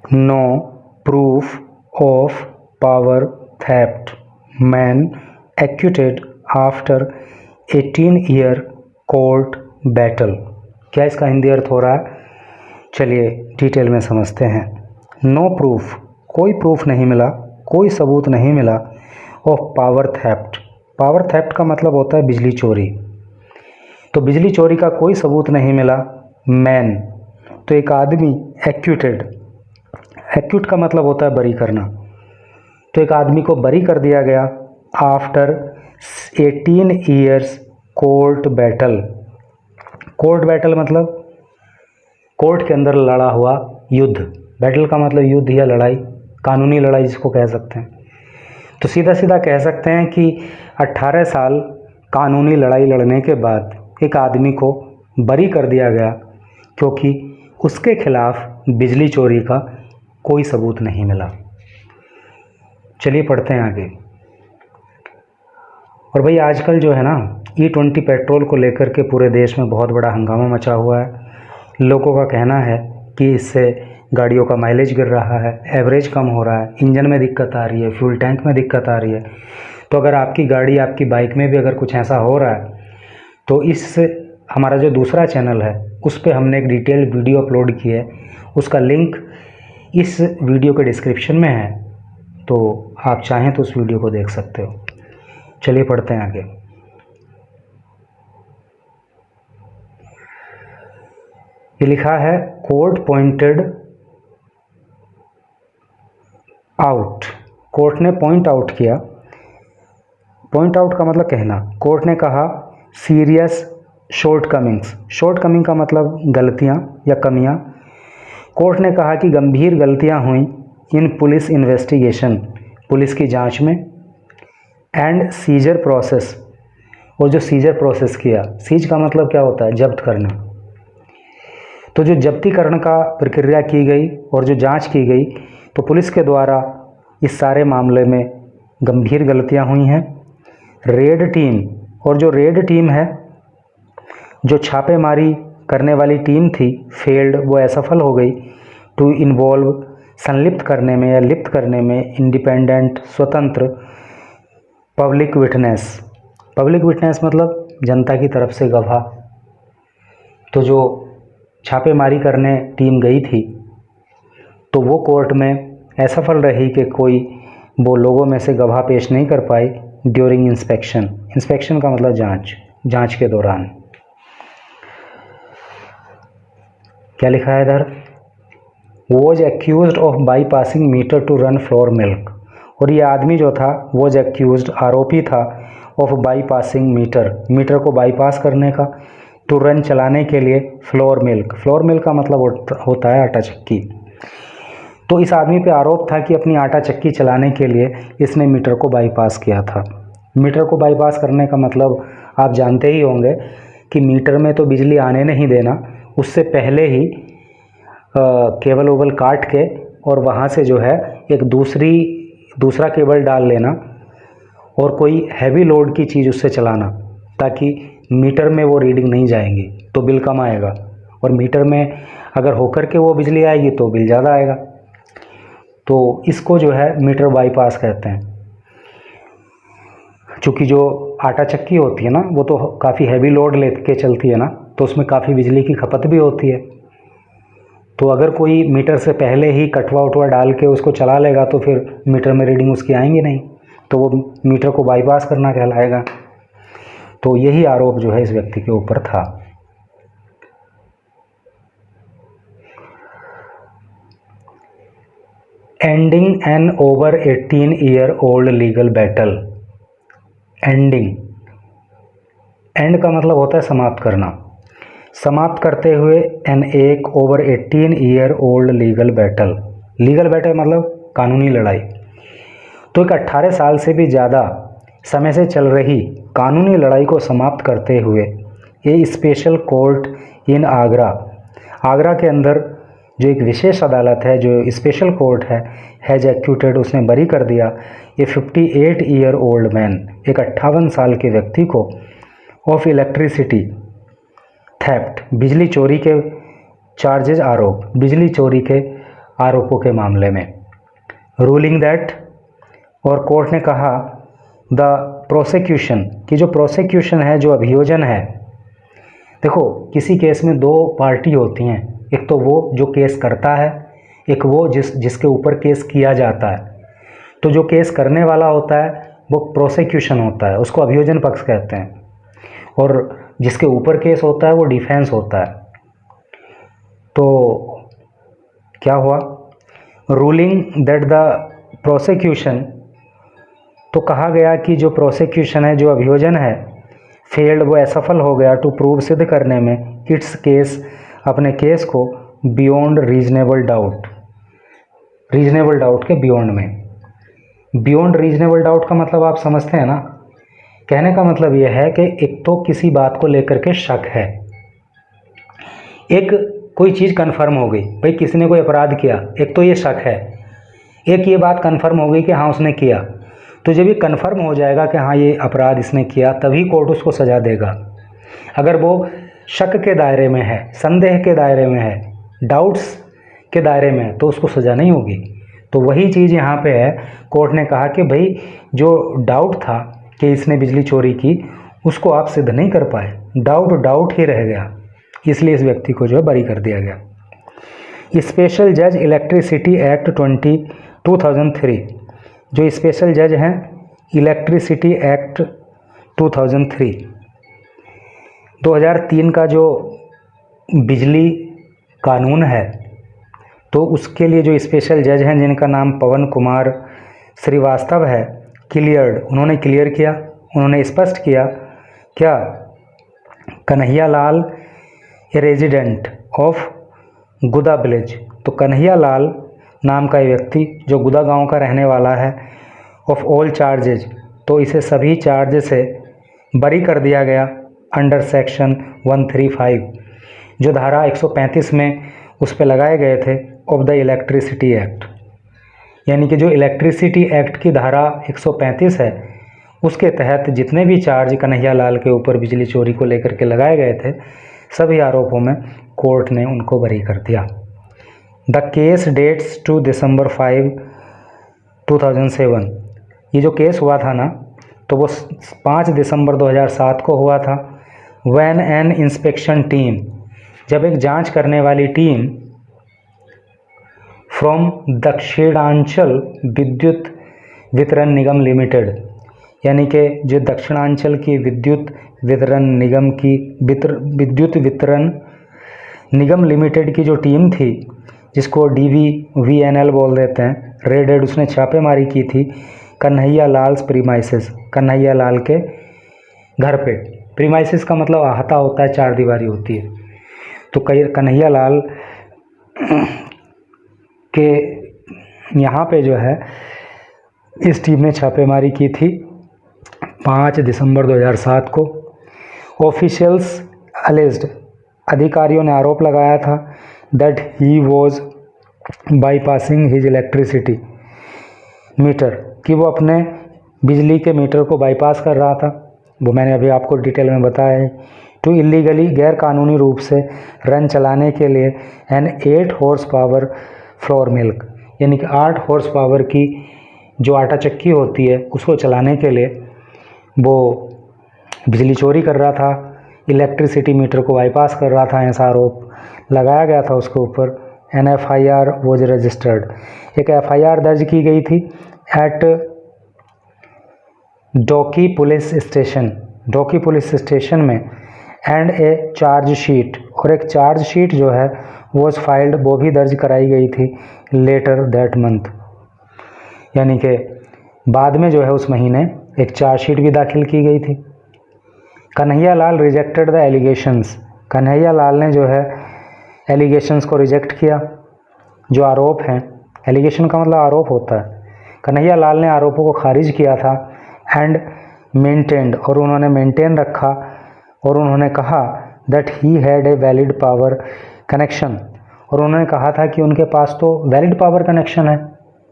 No proof of power theft, man acquitted after 18 year court battle. क्या इसका हिंदी अर्थ हो रहा है? चलिए डिटेल में समझते हैं। नो प्रूफ, कोई प्रूफ नहीं मिला, कोई सबूत नहीं मिला of power theft. Power theft का मतलब होता है बिजली चोरी। तो बिजली चोरी का कोई सबूत नहीं मिला। मैन, तो एक आदमी एक्यूटेड, एक्यूट का मतलब होता है बरी करना, तो एक आदमी को बरी कर दिया गया after 18 years court battle. Court battle मतलब कोर्ट के अंदर लड़ा हुआ युद्ध। बैटल का मतलब युद्ध या लड़ाई, कानूनी लड़ाई जिसको कह सकते हैं। तो सीधा सीधा कह सकते हैं कि 18 साल कानूनी लड़ाई लड़ने के बाद एक आदमी को बरी कर दिया गया क्योंकि उसके खिलाफ बिजली चोरी का कोई सबूत नहीं मिला। चलिए पढ़ते हैं आगे। और भाई आजकल जो है ना E20 पेट्रोल को लेकर के पूरे देश में बहुत बड़ा हंगामा मचा हुआ है। लोगों का कहना है कि इससे गाड़ियों का माइलेज गिर रहा है, एवरेज कम हो रहा है, इंजन में दिक्कत आ रही है, फ्यूल टैंक में दिक्कत आ रही है। तो अगर आपकी गाड़ी, आपकी बाइक में भी अगर कुछ ऐसा हो रहा है तो इस हमारा जो दूसरा चैनल है उस पर हमने एक डिटेल वीडियो अपलोड की है, उसका लिंक इस वीडियो के डिस्क्रिप्शन में है, तो आप चाहें तो उस वीडियो को देख सकते हो। चलिए पढ़ते हैं आगे। ये लिखा है कोर्ट पॉइंटेड आउट, कोर्ट ने पॉइंट आउट किया। पॉइंट आउट का मतलब कहना। कोर्ट ने कहा सीरियस शॉर्टकमिंग्स, शॉर्टकमिंग का मतलब गलतियां या कमियां। कोर्ट ने कहा कि गंभीर गलतियां हुई इन पुलिस इन्वेस्टिगेशन, पुलिस की जांच में, एंड सीजर प्रोसेस, और जो सीजर प्रोसेस किया, सीज का मतलब क्या होता है? जब्त करना। तो जो जब्तीकरण का प्रक्रिया की गई और जो जांच की गई, तो पुलिस के द्वारा इस सारे मामले में गंभीर गलतियां हुई हैं। रेड टीम, और जो रेड टीम है, जो छापेमारी करने वाली टीम थी, फेल्ड, वो असफल हो गई। टू इन्वॉल्व, संलिप्त करने में या लिप्त करने में, इंडिपेंडेंट, स्वतंत्र, पब्लिक विटनेस। पब्लिक विटनेस मतलब जनता की तरफ से गवाह। तो जो छापेमारी करने टीम गई थी तो वो कोर्ट में असफल रही कि कोई वो लोगों में से गवाह पेश नहीं कर पाई ड्यूरिंग इंस्पेक्शन। इंस्पेक्शन का मतलब जांच, जांच के दौरान। क्या लिखा है इधर? Was accused of bypassing meter to run flour mill, और ये आदमी जो था वॉज एक्यूज्ड, आरोपी था, ऑफ बाईपासिंग मीटर, मीटर को बाईपास करने का, टू रन, चलाने के लिए, फ्लोर मिल्क। फ्लोर मिल्क का मतलब होता है आटा चक्की। तो इस आदमी पे आरोप था कि अपनी आटा चक्की चलाने के लिए इसने मीटर को बाईपास किया था। मीटर को बाईपास करने का मतलब आप जानते ही होंगे कि मीटर में तो बिजली आने नहीं देना, उससे पहले ही केबल ओबल काट के और वहाँ से जो है एक दूसरा केबल डाल लेना और कोई हैवी लोड की चीज़ उससे चलाना, ताकि मीटर में वो रीडिंग नहीं जाएंगी तो बिल कम आएगा, और मीटर में अगर होकर के वो बिजली आएगी तो बिल ज़्यादा आएगा। तो इसको जो है मीटर बाईपास कहते हैं। चूँकि जो आटा चक्की होती है ना वो तो काफ़ी हैवी लोड लेके चलती है ना, तो उसमें काफ़ी बिजली की खपत भी होती है। तो अगर कोई मीटर से पहले ही कटवा उठवा डाल के उसको चला लेगा तो फिर मीटर में रीडिंग उसकी आएंगी नहीं, तो वो मीटर को बाईपास करना कहलाएगा। तो यही आरोप जो है इस व्यक्ति के ऊपर था। Ending an over 18-year-old legal battle. Ending, end का मतलब होता है समाप्त करना। समाप्त करते हुए एक over 18-year-old legal battle. Legal battle मतलब कानूनी लड़ाई। तो एक 18 साल से भी ज़्यादा समय से चल रही कानूनी लड़ाई को समाप्त करते हुए ये स्पेशल कोर्ट इन आगरा, आगरा के अंदर जो एक विशेष अदालत है, जो स्पेशल कोर्ट हैज एक्यूटेड, उसने बरी कर दिया ये 58-year-old मैन, एक 58 साल के व्यक्ति को, ऑफ इलेक्ट्रिसिटी थेफ्ट, बिजली चोरी के चार्जेज, आरोप, बिजली चोरी के आरोपों के मामले में। रूलिंग दैट, और कोर्ट ने कहा द प्रोसिक्यूशन, कि जो प्रोसिक्यूशन है, जो अभियोजन है, देखो किसी केस में दो पार्टी होती हैं, एक तो वो जो केस करता है, एक वो जिसके ऊपर केस किया जाता है। तो जो केस करने वाला होता है वो प्रोसिक्यूशन होता है, उसको अभियोजन पक्ष कहते हैं, और जिसके ऊपर केस होता है वो डिफेंस होता है। तो क्या हुआ, रूलिंग दैट द प्रोसिक्यूशन, तो कहा गया कि जो प्रोसिक्यूशन है, जो अभियोजन है, फेल्ड, वो असफल हो गया टू प्रूव, सिद्ध करने में, इट्स केस, अपने केस को, beyond reasonable doubt, reasonable doubt के बियॉन्ड में। बियॉन्ड रीजनेबल डाउट का मतलब आप समझते हैं ना, कहने का मतलब यह है कि एक तो किसी बात को लेकर के शक है, एक कोई चीज़ कन्फर्म हो गई, भाई किसी ने कोई अपराध किया, एक तो ये शक है, एक ये बात कन्फर्म हो गई कि हाँ उसने किया। तो जब ये कन्फर्म हो जाएगा कि हाँ ये अपराध इसने किया, तभी कोर्ट उसको सज़ा देगा। अगर वो शक के दायरे में है, संदेह के दायरे में है, डाउट्स के दायरे में है, तो उसको सज़ा नहीं होगी। तो वही चीज़ यहाँ पे है, कोर्ट ने कहा कि भाई जो डाउट था कि इसने बिजली चोरी की, उसको आप सिद्ध नहीं कर पाए, डाउट ही रह गया, इसलिए इस व्यक्ति को जो है बरी कर दिया गया। स्पेशल जज इलेक्ट्रिसिटी एक्ट 2003, जो स्पेशल जज हैं इलेक्ट्रिसिटी एक्ट 2003, 2003 का जो बिजली कानून है, तो उसके लिए जो स्पेशल जज हैं, जिनका नाम पवन कुमार श्रीवास्तव है, क्लियर्ड, उन्होंने क्लियर किया, उन्होंने स्पष्ट किया क्या, Kanhaiya Lal a resident of गुदा विलेज, तो कन्हैया लाल नाम का व्यक्ति जो गुदा गांव का रहने वाला है, ऑफ ऑल चार्जेज, तो इसे सभी चार्ज से बरी कर दिया गया अंडर सेक्शन 135, जो धारा 135 में उस पर लगाए गए थे, ऑफ द इलेक्ट्रिसिटी एक्ट। यानी कि जो इलेक्ट्रिसिटी एक्ट की धारा 135 है, उसके तहत जितने भी चार्ज कन्हैया लाल के ऊपर बिजली चोरी को लेकर के लगाए गए थे, सभी आरोपों में कोर्ट ने उनको बरी कर दिया। The case dates to December 5, 2007, ये जो केस हुआ था ना, तो वो 5 दिसंबर 2007 को हुआ था। व्हेन एन इंस्पेक्शन टीम, जब एक जांच करने वाली टीम फ्रॉम दक्षिणांचल विद्युत वितरण निगम लिमिटेड, यानी कि जो दक्षिणांचल की विद्युत वितरण निगम की विद्युत वितरण निगम लिमिटेड की जो टीम थी, जिसको DVVNL बोल देते हैं, रेडेड, उसने छापेमारी की थी कन्हैया लाल्स प्रीमाइसेस, कन्हैया लाल के घर पे। प्रीमाइसेस का मतलब अहाता होता है, चार दीवारी होती है। तो कन्हैया लाल के यहाँ पे जो है इस टीम ने छापेमारी की थी 5 दिसंबर 2007 को। ऑफिशियल्स अलेज्ड, अधिकारियों ने आरोप लगाया था that he was bypassing his electricity metre, कि वो अपने बिजली के मीटर को बाईपास कर रहा था। वो मैंने अभी आपको डिटेल में बताया है। टू इलीगली, गैर कानूनी रूप से रन चलाने के लिए an 8 horse power flour mill, यानी कि 8 हॉर्स पावर की जो आटा चक्की होती है, उसको चलाने के लिए वो बिजली चोरी कर रहा था, इलेक्ट्रिसिटी मीटर को बाईपास कर रहा था, ऐसा आरोप लगाया गया था उसके ऊपर। एन FIR वॉज रजिस्टर्ड, एक FIR दर्ज की गई थी eight डोकी police station, डोकी police station में, एंड ए चार्ज शीट, और एक चार्ज शीट जो है वॉज फाइल्ड, वो भी दर्ज कराई गई थी लेटर दैट मंथ, यानी कि बाद में जो है उस महीने एक चार्ज शीट भी दाखिल की गई थी। Kanhaiya Lal rejected the allegations, Kanhaiya Lal ने जो है एलिगेशंस को रिजेक्ट किया, जो आरोप हैं, एलिगेशन का मतलब आरोप होता है। कन्हैया लाल ने आरोपों को खारिज किया था एंड मेंटेन्ड, और उन्होंने मेंटेन रखा, और उन्होंने कहा that he had a valid power connection, और उन्होंने कहा था कि उनके पास तो वैलिड पावर कनेक्शन है,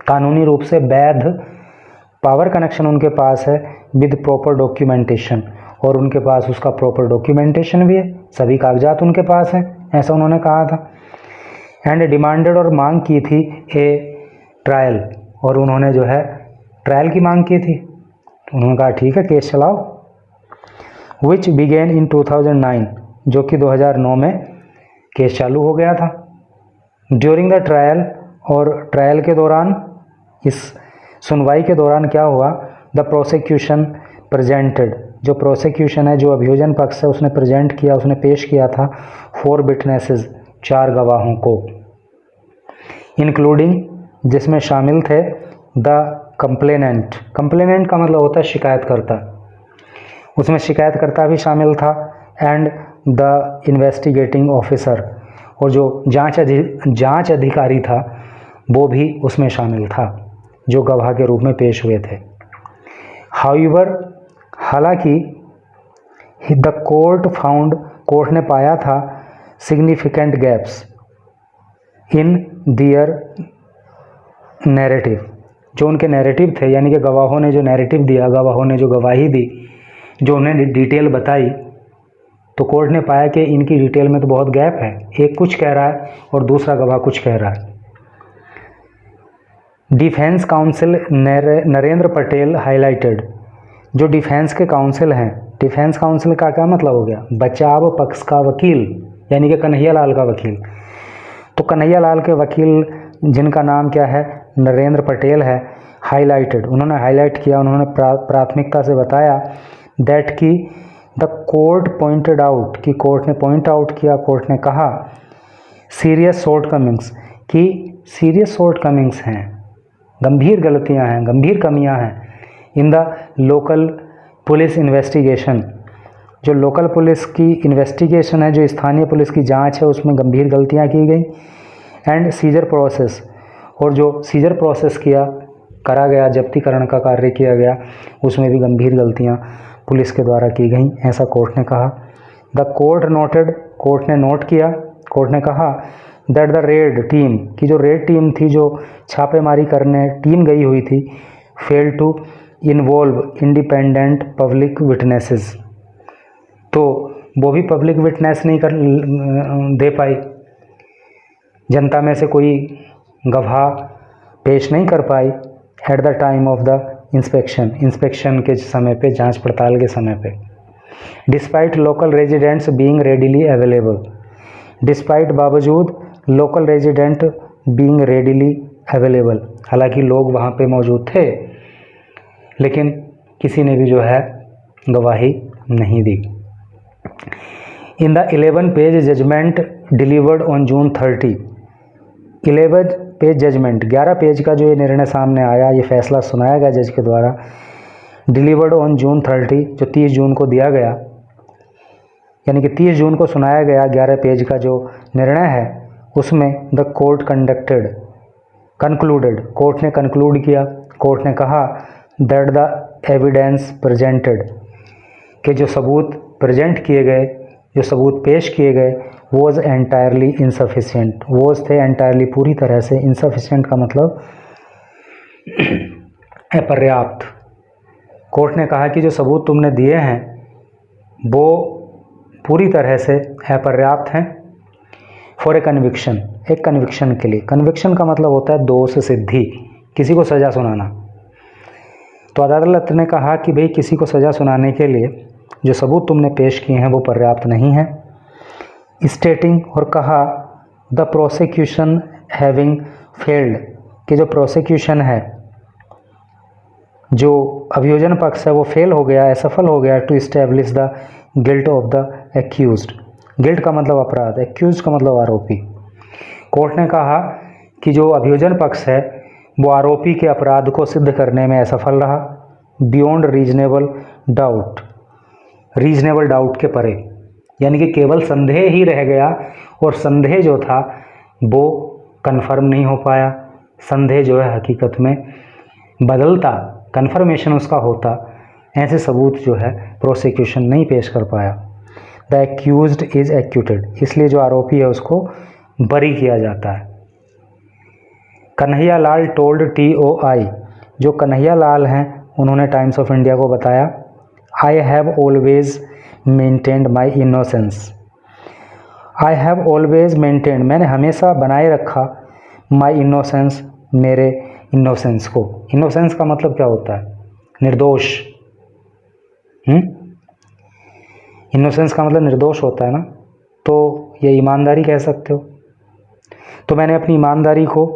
कानूनी रूप से वैध पावर कनेक्शन उनके पास है विद प्रॉपर डॉक्यूमेंटेशन, और उनके पास उसका प्रॉपर डॉक्यूमेंटेशन भी है, सभी कागजात उनके पास हैं, ऐसा उन्होंने कहा था। एंड डिमांडेड और मांग की थी ए ट्रायल, और उन्होंने जो है ट्रायल की मांग की थी। उन्होंने कहा ठीक है केस चलाओ। विच बिगेन इन 2009, जो कि 2009 में केस चालू हो गया था। ड्यूरिंग द ट्रायल, और ट्रायल के दौरान, इस सुनवाई के दौरान क्या हुआ, द प्रोसिक्यूशन प्रेजेंटेड, जो प्रोसिक्यूशन है, जो अभियोजन पक्ष है, उसने प्रेजेंट किया, उसने पेश किया था 4 विटनेसेस, 4 गवाहों को, इंक्लूडिंग, जिसमें शामिल थे द कंप्लेनेंट। कंप्लेनेंट का मतलब होता है शिकायतकर्ता, उसमें शिकायतकर्ता भी शामिल था, एंड द इन्वेस्टिगेटिंग ऑफिसर, और जो जांच अधिकारी था वो भी उसमें शामिल था, जो गवाह के रूप में पेश हुए थे। हाउएवर, हालांकि द कोर्ट फाउंड, कोर्ट ने पाया था significant gaps in their narrative, जो उनके नैरेटिव थे, यानी कि गवाहों ने जो नैरेटिव दिया, गवाहों ने जो गवाही दी, जो उन्हें डिटेल बताई, तो कोर्ट ने पाया कि इनकी डिटेल में तो बहुत गैप है, एक कुछ कह रहा है और दूसरा गवाह कुछ कह रहा है। Defence council Narendra Patel highlighted, जो डिफेंस के काउंसिल हैं, डिफेंस काउंसिल का क्या मतलब हो गया, बचाव पक्ष का वकील, यानी कि कन्हैया लाल का वकील। तो कन्हैया लाल के वकील जिनका नाम क्या है, नरेंद्र पटेल है, हाईलाइटेड, उन्होंने हाईलाइट किया, उन्होंने प्राथमिकता से बताया दैट कि द कोर्ट पॉइंटेड आउट, कि कोर्ट ने पॉइंट आउट किया, कोर्ट ने कहा सीरियस शॉर्टकमिंग्स, कि सीरियस शॉर्टकमिंग्स हैं, गंभीर गलतियां हैं, गंभीर कमियां हैं in the local police investigation, जो लोकल पुलिस की इन्वेस्टिगेशन है, जो स्थानीय पुलिस की जांच है, उसमें गंभीर गलतियां की गई, एंड सीजर प्रोसेस, और जो सीजर प्रोसेस करा गया, जब्तीकरण का कार्य किया गया, उसमें भी गंभीर गलतियां पुलिस के द्वारा की गई, ऐसा कोर्ट ने कहा। द कोर्ट नोटेड, कोर्ट ने नोट किया, कोर्ट ने कहा दैट द रेड टीम, की जो रेड टीम थी, जो छापेमारी करने टीम गई हुई थी, fail to involve independent public witnesses, तो वो भी पब्लिक विटनेस नहीं दे पाई, जनता में से कोई गवाह पेश नहीं कर पाई at the time of the inspection के समय पे, जांच पड़ताल के समय पे। Despite local residents being readily available, despite बावजूद local resident being readily available, हालांकि लोग वहाँ पे मौजूद थे, लेकिन किसी ने भी जो है गवाही नहीं दी। In the 11 page judgment delivered on June 30, 11 page judgment, 11 page का जो ये निर्णय सामने आया, ये फैसला सुनाया गया जज के द्वारा, डिलीवर्ड ऑन जून 30, जो 30 जून को दिया गया, यानी कि 30 जून को सुनाया गया 11 पेज का जो निर्णय है, उसमें द कोर्ट कंक्लूडेड, कोर्ट ने कंक्लूड किया, कोर्ट ने कहा दैट द एविडेंस प्रेजेंटेड, कि जो सबूत प्रेजेंट किए गए, जो सबूत पेश किए गए, वॉज एंटायरली इनसफिशिएंट, वॉज थे एंटायरली पूरी तरह से, इनसफिशिएंट का मतलब अपर्याप्त। कोर्ट ने कहा कि जो सबूत तुमने दिए हैं वो पूरी तरह से अपर्याप्त हैं फॉर ए कन्विक्शन, एक कन्विक्शन के लिए। कन्विक्शन का मतलब होता है दोष सिद्धि, किसी को सज़ा सुनाना। तो अदालत ने कहा कि भाई किसी को सज़ा सुनाने के लिए जो सबूत तुमने पेश किए हैं वो पर्याप्त नहीं है, स्टेटिंग, और कहा द प्रोसिक्यूशन हैविंग फेल्ड, कि जो प्रोसिक्यूशन है, जो अभियोजन पक्ष है, वो फेल हो गया, असफल हो गया to establish the guilt of the accused. Guilt का मतलब अपराध, एक्यूज्ड का मतलब आरोपी। कोर्ट ने कहा कि जो अभियोजन पक्ष है वो आरोपी के अपराध को सिद्ध करने में असफल रहा, beyond reasonable doubt, reasonable doubt के परे, यानी कि केवल संदेह ही रह गया, और संदेह जो था वो कन्फर्म नहीं हो पाया, संदेह जो है हकीकत में बदलता, कन्फर्मेशन उसका होता, ऐसे सबूत जो है प्रोसिक्यूशन नहीं पेश कर पाया। द एक्यूज्ड इज एक्यूटेड, इसलिए जो आरोपी है उसको बरी किया जाता है। कन्हैया लाल टोल्ड TOI, जो कन्हैया लाल हैं उन्होंने टाइम्स ऑफ इंडिया को बताया, I have always maintained my innocence, I have always maintained, मैंने हमेशा बनाए रखा माई इनोसेंस, मेरे इनोसेंस को। इनोसेंस का मतलब क्या होता है? निर्दोष। इनोसेंस का मतलब निर्दोष होता है ना, तो ये ईमानदारी कह सकते हो। तो मैंने अपनी ईमानदारी को,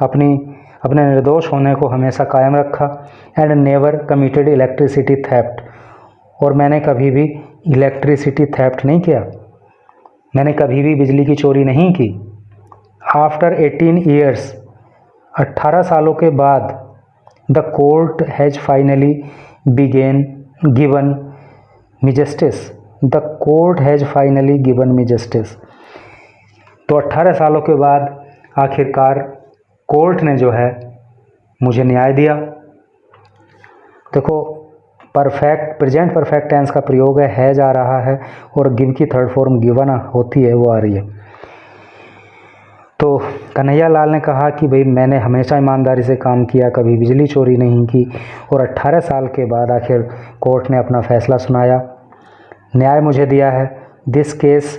अपने निर्दोष होने को हमेशा कायम रखा। And never committed electricity theft, और मैंने कभी भी इलेक्ट्रिसिटी थेफ्ट नहीं किया, मैंने कभी भी बिजली की चोरी नहीं की। आफ्टर 18 ईयर्स, 18 सालों के बाद, the court has finally given me justice, the court has finally given me justice. तो 18 सालों के बाद आखिरकार कोर्ट ने जो है मुझे न्याय दिया। देखो, परफेक्ट, प्रेजेंट परफेक्ट टेंस का प्रयोग है जा रहा है, और गिव की थर्ड फॉर्म गिवन होती है, वो आ रही है। तो कन्हैया लाल ने कहा कि भाई मैंने हमेशा ईमानदारी से काम किया, कभी बिजली चोरी नहीं की, और 18 साल के बाद आखिर कोर्ट ने अपना फैसला सुनाया, न्याय मुझे दिया है। दिस केस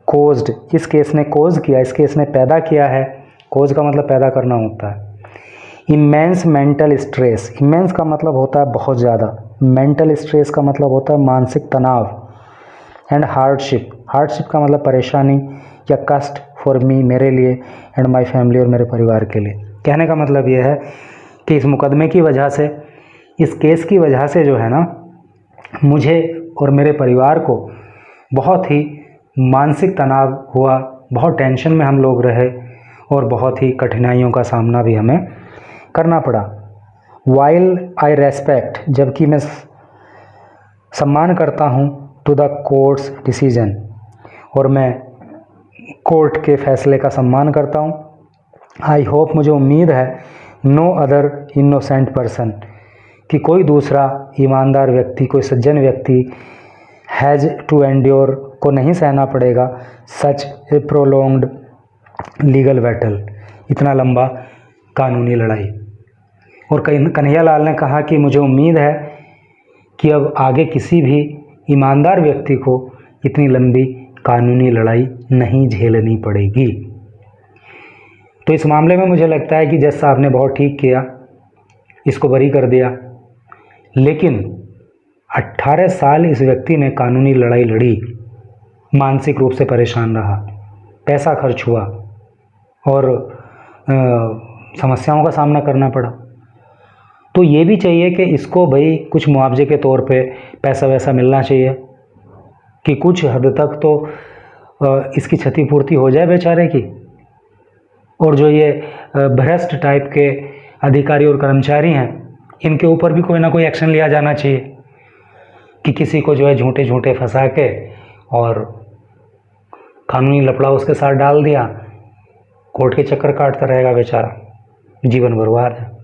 कोज्ड, इस केस ने कोज किया, इस केस ने पैदा किया है। कोज का मतलब पैदा करना होता है। इमेंस मेंटल स्ट्रेस, इमेंस का मतलब होता है बहुत ज़्यादा, मेंटल स्ट्रेस का मतलब होता है मानसिक तनाव। एंड हार्डशिप, हार्डशिप का मतलब परेशानी या कष्ट फॉर मी, मेरे लिए, एंड माय फैमिली, और मेरे परिवार के लिए। कहने का मतलब ये है कि इस मुकदमे की वजह से, इस केस की वजह से जो है ना, मुझे और मेरे परिवार को बहुत ही मानसिक तनाव हुआ, बहुत टेंशन में हम लोग रहे, और बहुत ही कठिनाइयों का सामना भी हमें करना पड़ा। वाइल आई रेस्पेक्ट, जबकि मैं सम्मान करता हूँ, टू द कोर्ट्स डिसीजन, और मैं कोर्ट के फैसले का सम्मान करता हूँ। आई होप, मुझे उम्मीद है, नो अदर इनोसेंट पर्सन, कि कोई दूसरा ईमानदार व्यक्ति, कोई सज्जन व्यक्ति हैज़ टू एंड्योर, को नहीं सहना पड़ेगा, सच ए प्रोलॉन्ग्ड लीगल बैटल, इतना लंबा कानूनी लड़ाई। और कन्हैया लाल ने कहा कि मुझे उम्मीद है कि अब आगे किसी भी ईमानदार व्यक्ति को इतनी लंबी कानूनी लड़ाई नहीं झेलनी पड़ेगी। तो इस मामले में मुझे लगता है कि जज साहब ने बहुत ठीक किया, इसको बरी कर दिया। लेकिन 18 साल इस व्यक्ति ने कानूनी लड़ाई लड़ी, मानसिक रूप से परेशान रहा, पैसा खर्च हुआ, और समस्याओं का सामना करना पड़ा। तो ये भी चाहिए कि इसको भाई कुछ मुआवजे के तौर पे पैसा वैसा मिलना चाहिए, कि कुछ हद तक तो इसकी क्षतिपूर्ति हो जाए बेचारे की। और जो ये भ्रष्ट टाइप के अधिकारी और कर्मचारी हैं, इनके ऊपर भी कोई ना कोई एक्शन लिया जाना चाहिए, कि किसी को जो है झूठे झूठे फंसा के और कानूनी लफड़ा उसके साथ डाल दिया, कोर्ट के चक्कर काटता रहेगा बेचारा, जीवन बर्बाद है।